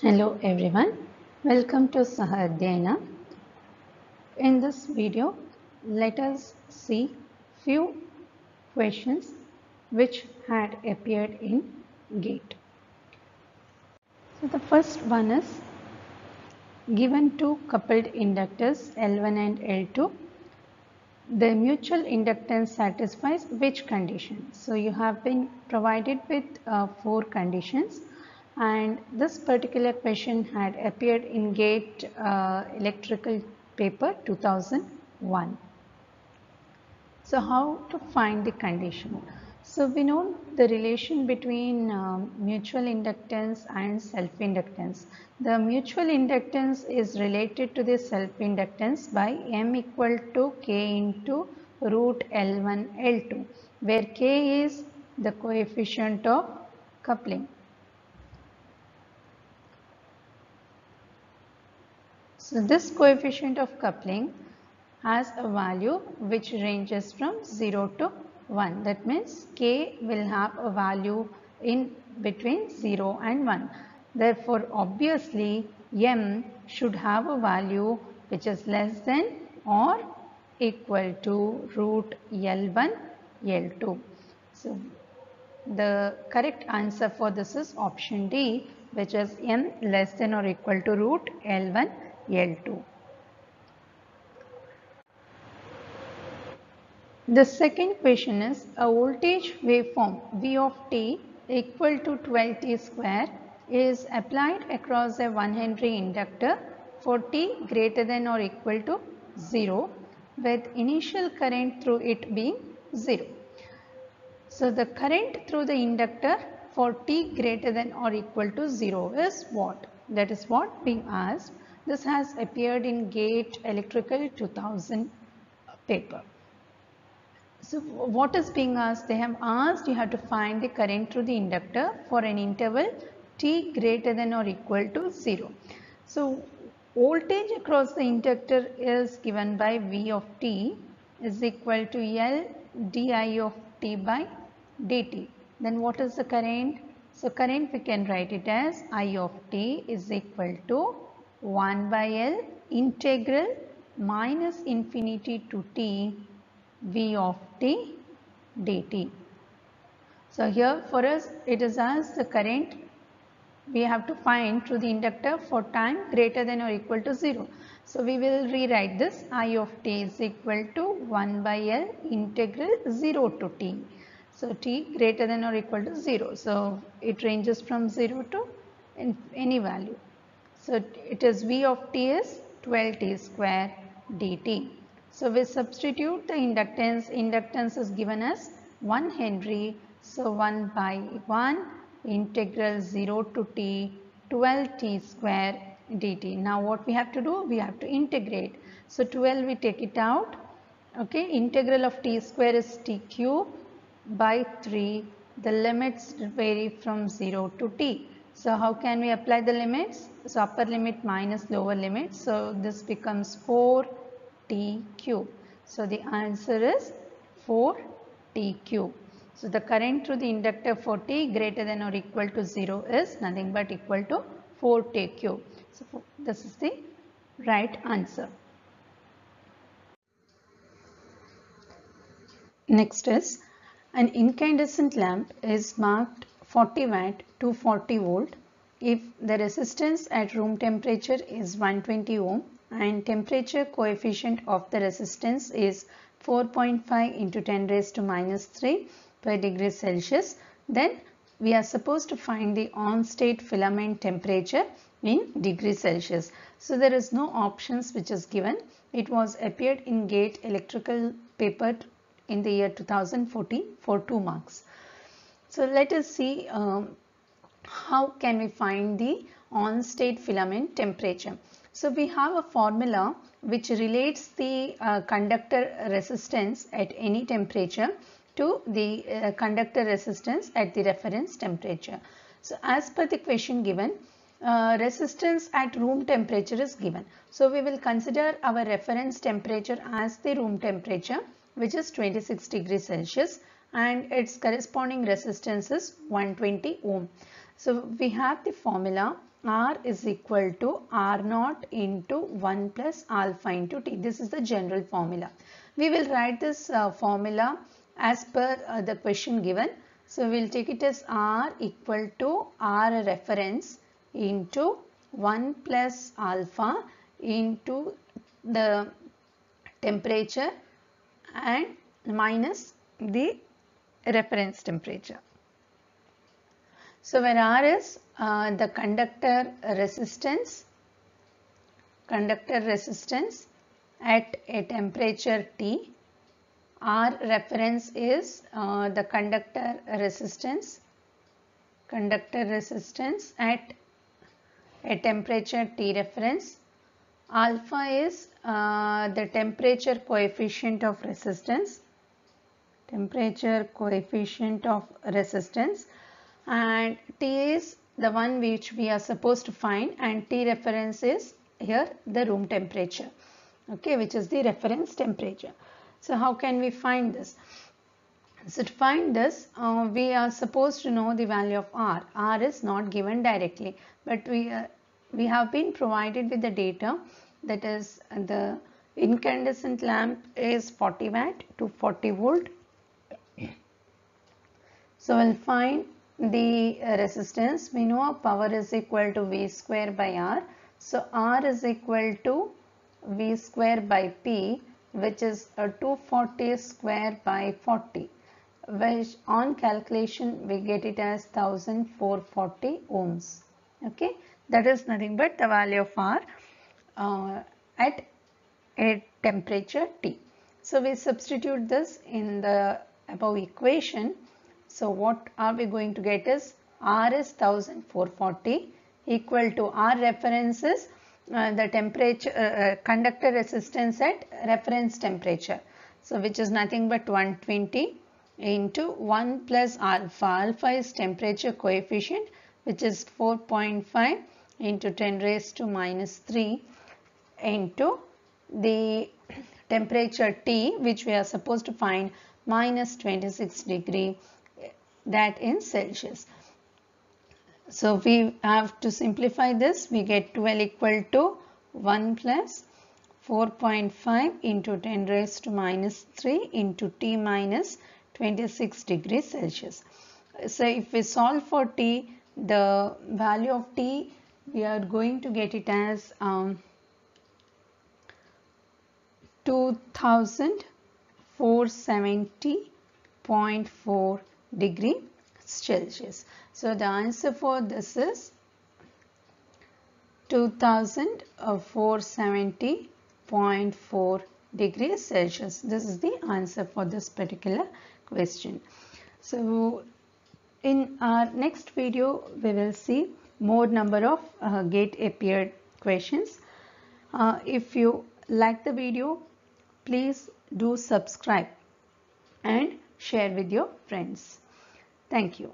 Hello everyone, welcome to Sahadhyayana. In this video, let us see few questions which had appeared in GATE. So the first one is given two coupled inductors L1 and L2. The mutual inductance satisfies which condition? So you have been provided with four conditions, and this particular question had appeared in GATE electrical paper 2001. So how to find the condition? So we know the relation between mutual inductance and self-inductance. The mutual inductance is related to the self-inductance by M equal to K into root L1 L2, where K is the coefficient of coupling. So this coefficient of coupling has a value which ranges from 0 to 1. That means K will have a value in between 0 and 1. Therefore, obviously M should have a value which is less than or equal to root L1 L2. So the correct answer for this is option D, which is M less than or equal to root L1 L2. The second question is a voltage waveform V of t equal to 12t square is applied across a 1 Henry inductor for t greater than or equal to 0 with initial current through it being 0. So the current through the inductor for t greater than or equal to 0 is what? That is what being asked. This has appeared in GATE Electrical 2000 paper. So what is being asked? They have asked you have to find the current through the inductor for an interval t greater than or equal to 0. So voltage across the inductor is given by V of t is equal to L di of t by dt. Then what is the current? So current we can write it as I of t is equal to 1 by L integral minus infinity to t V of t dt. So here for us it is as the current we have to find through the inductor for time greater than or equal to 0. So we will rewrite this I of t is equal to 1 by L integral 0 to t. So t greater than or equal to 0. So it ranges from 0 to any value. So it is V of t is 12t square dt. So we substitute the inductance. Inductance is given as 1 Henry. So 1 by 1 integral 0 to t 12t square dt. Now what we have to do? We have to integrate. So 12 we take it out. Okay, integral of t square is t cube by 3. The limits vary from 0 to t. So how can we apply the limits? So upper limit minus lower limit. So this becomes 4t cube. So the answer is 4t cube. So the current through the inductor for t greater than or equal to 0 is nothing but equal to 4t cube. So this is the right answer. Next is an incandescent lamp is marked 40 watt to 40 volt if the resistance at room temperature is 120 ohm and temperature coefficient of the resistance is 4.5 into 10 raised to minus 3 per degree Celsius. Then we are supposed to find the on-state filament temperature in degree Celsius. So there is no options which is given. It was appeared in GATE electrical paper in the year 2014 for 2 marks. So let us see how can we find the on-state filament temperature. So we have a formula which relates the conductor resistance at any temperature to the conductor resistance at the reference temperature. So as per the question given, resistance at room temperature is given. So we will consider our reference temperature as the room temperature, which is 26 degrees Celsius, and its corresponding resistance is 120 ohm. So we have the formula R is equal to R naught into 1 plus alpha into T. This is the general formula. We will write this formula as per the question given. So we will take it as R equal to R reference into 1 plus alpha into the temperature and minus the reference temperature. So where R is the conductor resistance at a temperature T, R reference is the conductor resistance at a temperature T reference. Alpha is the temperature coefficient of resistance, and T is the one which we are supposed to find, and T reference is here the room temperature, okay, which is the reference temperature. So how can we find this? So to find this, we are supposed to know the value of R. R is not given directly, but we have been provided with the data, that is the incandescent lamp is 40 watt to 40 volt. So we'll find the resistance. We know power is equal to V square by R. So R is equal to V square by P, which is 240 square by 40, which on calculation we get it as 1440 ohms. Okay, that is nothing but the value of R at a temperature T. So we substitute this in the above equation. So what are we going to get is R is 1440 equal to R reference is the temperature conductor resistance at reference temperature. So which is nothing but 120 into 1 plus alpha. Alpha is temperature coefficient, which is 4.5 into 10 raised to minus 3 into the temperature T, which we are supposed to find, minus 26 degree, that in Celsius. So we have to simplify this. We get 12 equal to 1 plus 4.5 into 10 raised to minus 3 into T minus 26 degrees Celsius. So if we solve for T, the value of T, we are going to get it as 2470.4 degree Celsius. So the answer for this is 2470.4 degrees Celsius. This is the answer for this particular question. So in our next video, we will see more number of gate appeared questions. If you like the video, please do subscribe and share with your friends. Thank you.